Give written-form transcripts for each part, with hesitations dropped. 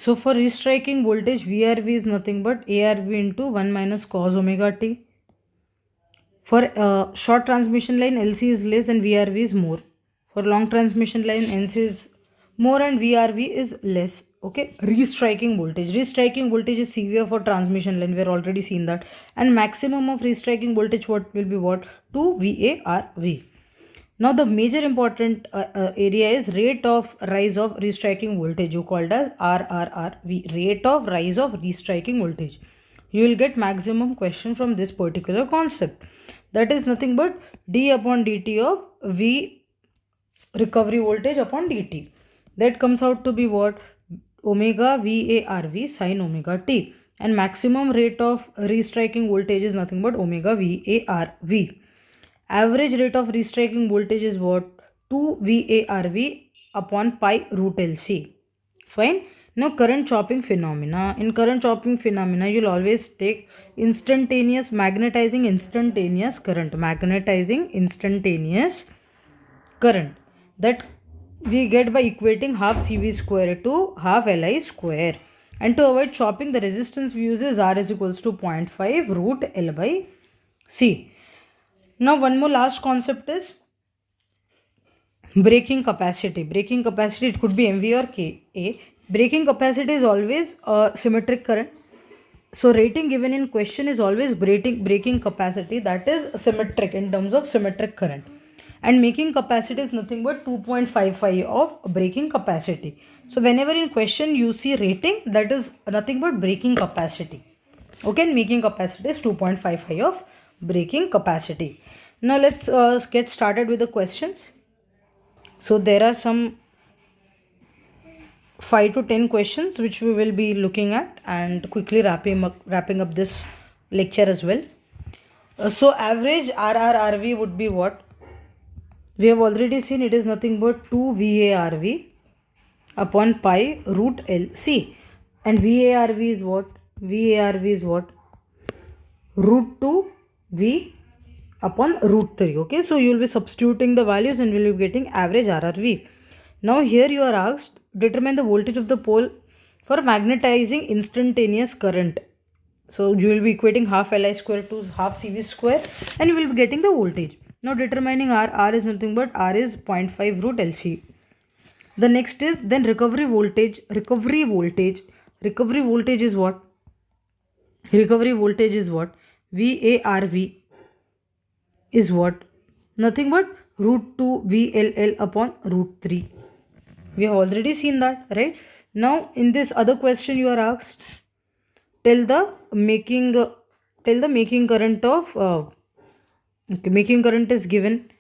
So for restriking voltage, VRV is nothing but ARV into 1 minus cos omega t. For short transmission line, LC is less and VRV is more. For long transmission line, NC is more and VRV is less. Okay, restriking voltage. Restriking voltage is severe for transmission line. We are already seen that. And maximum of restriking voltage what will be what? 2 VARV. Now the major important area is rate of rise of restriking voltage. You called as RRRV. Rate of rise of restriking voltage. You will get maximum question from this particular concept. That is nothing but d upon dt of V recovery voltage upon dt. That comes out to be what? Omega VARV sin omega t. And maximum rate of restriking voltage is nothing but omega VARV. Average rate of restriking voltage is what? 2 VARV upon pi root LC. Fine. Now current chopping phenomena. In current chopping phenomena, you'll always take instantaneous magnetizing instantaneous current. Magnetizing instantaneous current. That we get by equating half CV square to half Li square. And to avoid chopping, the resistance we use is R is equals to 0.5 root L by C. Now one more last concept is breaking capacity. Breaking capacity, it could be MV or KA. Breaking capacity is always a symmetric current. So rating given in question is always breaking capacity, that is symmetric in terms of symmetric current. And making capacity is nothing but 2.55 of breaking capacity. So whenever in question you see rating, that is nothing but breaking capacity. Okay, and making capacity is 2.55 of breaking capacity. Now let's get started with the questions. So there are some 5 to 10 questions which we will be looking at and quickly wrapping up this lecture as well. So average RRRV would be what? We have already seen it is nothing but 2 VARV upon pi root LC. And VARV is what? VARV is what? Root 2 V upon root 3. Okay, so you will be substituting the values and will be getting average RRV. Now here you are asked, determine the voltage of the pole for magnetizing instantaneous current. So you will be equating half Li square to half CV square and you will be getting the voltage. Now determining R is nothing but R is 0.5 root LC. The next is then recovery voltage. Recovery voltage is what? Recovery voltage is what? VARV is what? Nothing but root 2 VLL upon root 3. We have already seen that, right? Now in this other question you are asked, tell the making current of making current is given.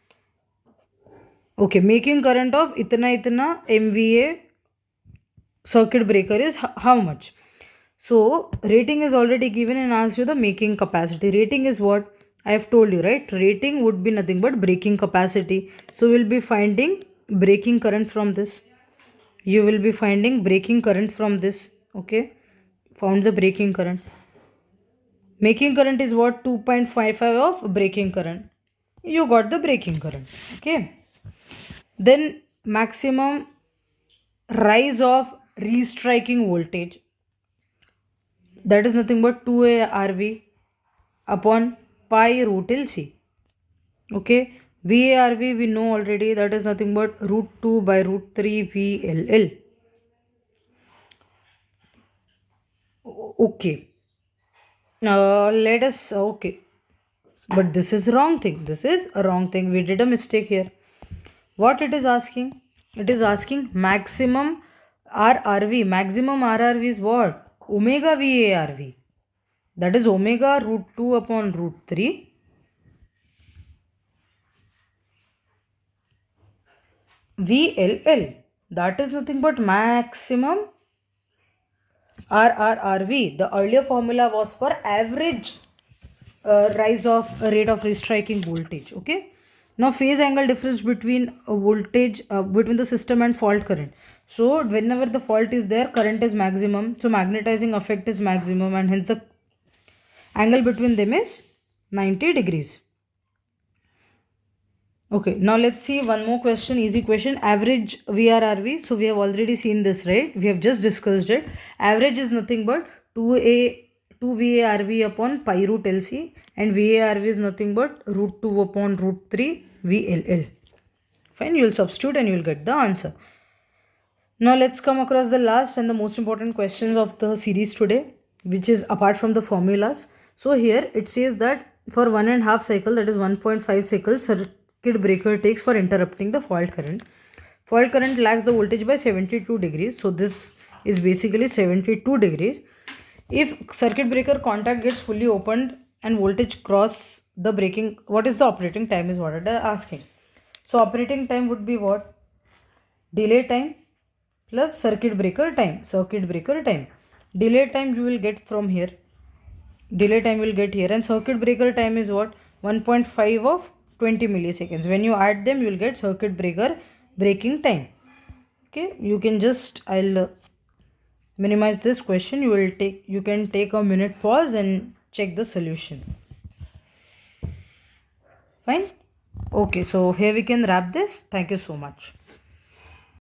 Okay, making current of itna MVA circuit breaker is how much? So rating is already given and asks you the making capacity. Rating is what? I have told you, right? Rating would be nothing but breaking capacity. So we'll be finding breaking current from this. You will be finding breaking current from this. Okay, found the breaking current. Making current is what? 2.55 of breaking current. You got the breaking current. Okay, then maximum rise of restriking voltage, that is nothing but 2ARV upon pi root LC. Okay, VARV we know already, that is nothing but root 2 by root 3 VLL. Okay, let us, okay, but this is wrong thing. This is a wrong thing. We did a mistake here. What it is asking? It is asking maximum RRV. Maximum RRV is what? Omega VARV. That is omega root 2 upon root 3 VLL. That is nothing but maximum RRRV. The earlier formula was for average rise of rate of restriking voltage. Okay. Now phase angle difference between voltage between the system and fault current. So whenever the fault is there, current is maximum. So magnetizing effect is maximum and hence the angle between them is 90 degrees. Okay, now let's see one more question, easy question. Average VRRV. So we have already seen this, right? We have just discussed it. Average is nothing but 2 VARV upon pi root LC, and VARV is nothing but root 2 upon root 3 VLL. Fine, you will substitute and you will get the answer. Now let's come across the last and the most important questions of the series today, which is apart from the formulas. So here it says that for 1.5 cycle, that is 1.5 cycles, circuit breaker takes for interrupting the fault current. Fault current lags the voltage by 72 degrees. So this is basically 72 degrees. If circuit breaker contact gets fully opened and voltage cross the breaking, what is the operating time is what it is asking. So operating time would be what? Delay time plus circuit breaker time. Delay time you will get from here. Delay time will get here, and circuit breaker time is what? 1.5 of 20 milliseconds. When you add them, you will get circuit breaker breaking time. Okay, you can just, I'll minimize this question. You can take a minute pause and check the solution. Fine. Okay, so here we can wrap this. Thank you so much.